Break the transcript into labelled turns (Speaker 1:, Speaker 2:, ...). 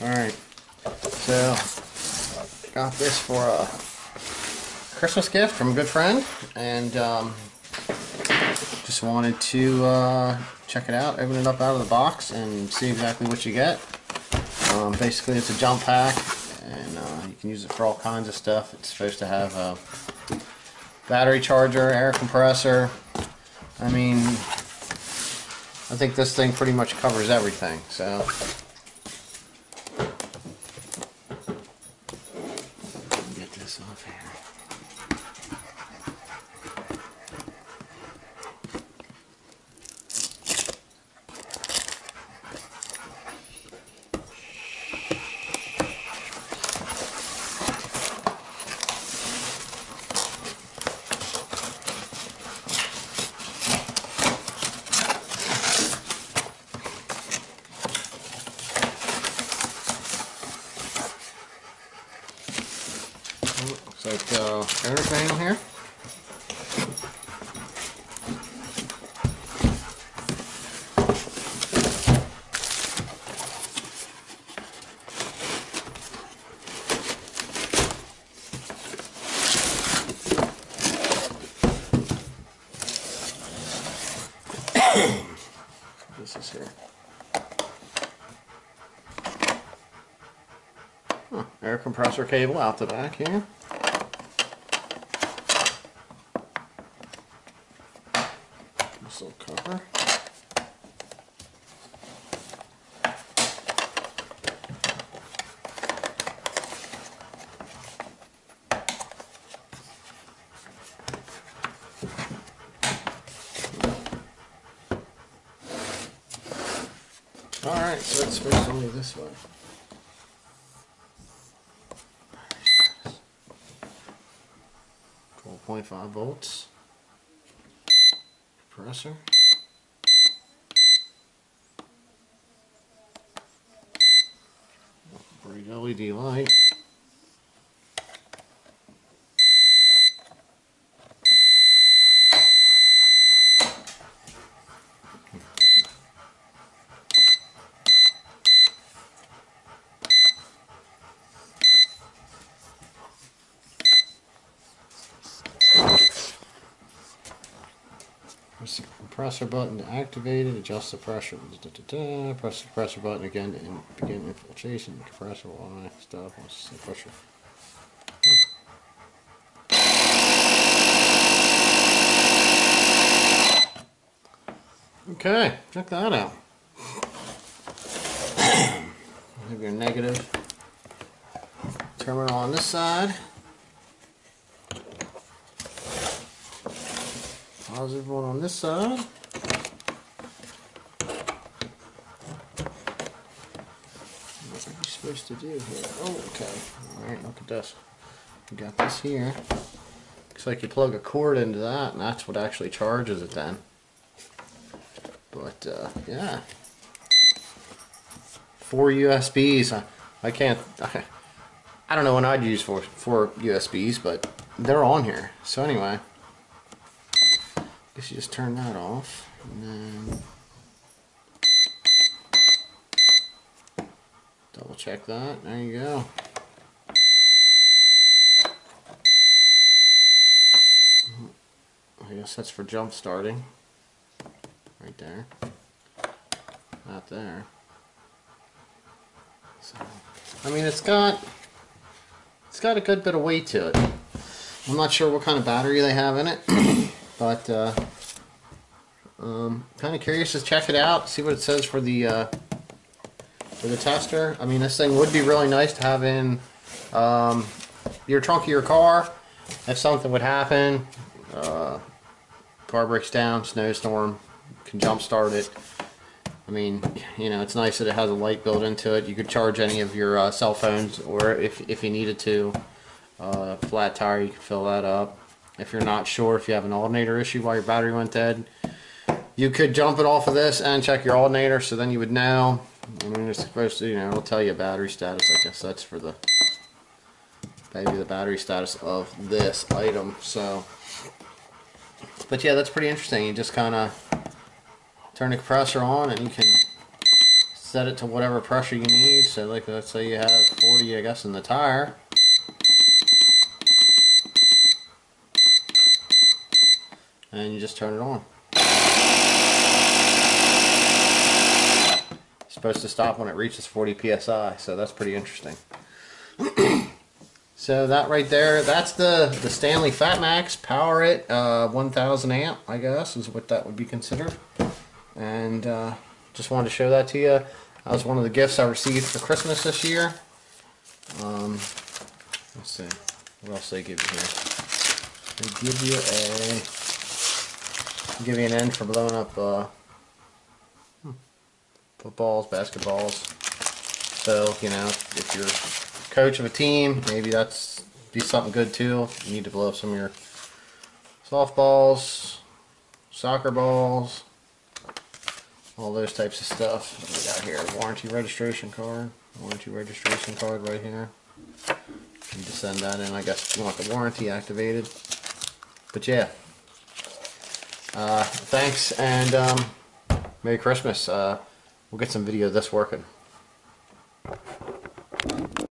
Speaker 1: Alright, so got this for a Christmas gift from a good friend, and just wanted to check it out, open it up out of the box, and see exactly what you get. Basically, it's a jump pack, and you can use it for all kinds of stuff. It's supposed to have a battery charger, air compressor. I mean, I think this thing pretty much covers everything, so. Get this off here. Looks like owner's manual here. This is here. Air compressor cable out the back here. This little cover. Alright, so it's supposed to only this way. 12.5 volts. Compressor. Bright LED light. Press the compressor button to activate it, adjust the pressure. Press the compressor button again to begin infiltration. The compressor will automatically stop once the pressure. Okay, check that out. Have your negative terminal on this side. Positive one on this side. What are you supposed to do here? Oh, okay. Alright, look at this. You got this here. Looks like you plug a cord into that, and that's what actually charges it then. But, yeah. 4 USBs. I can't... I don't know when I'd use four USBs, but they're on here. So anyway. Guess you just turn that off, and then double check that. There you go. I guess that's for jump starting. Right there. Not there. So, I mean, it's got a good bit of weight to it. I'm not sure what kind of battery they have in it. But kind of curious to check it out, see what it says for the tester. I mean, this thing would be really nice to have in your trunk of your car if something would happen. Car breaks down, snowstorm, can jump start it. I mean, you know, it's nice that it has a light built into it. You could charge any of your cell phones, or if you needed to, flat tire, you can fill that up. If you're not sure if you have an alternator issue while your battery went dead, you could jump it off of this and check your alternator, so then you would know. I mean, it's supposed to, you know, it'll tell you battery status. I guess that's for the battery status of this item. So, but yeah, that's pretty interesting. You just kind of turn the compressor on, and you can set it to whatever pressure you need. So like, let's say you have 40, I guess, in the tire. And you just turn it on. It's supposed to stop when it reaches 40 psi, so that's pretty interesting. So that right there, that's the Stanley FatMax. Power It 1000 amp, I guess, is what that would be considered. And just wanted to show that to you. That was one of the gifts I received for Christmas this year. Let's see, what else do they give you here? They give you an end for blowing up footballs, basketballs. So, you know, if you're coach of a team, maybe that's be something good too. You need to blow up some of your softballs, soccer balls, all those types of stuff. What we got here? Warranty registration card. Warranty registration card right here. You need to send that in, I guess, if you want the warranty activated. But yeah, thanks, and Merry Christmas. We'll get some video of this working.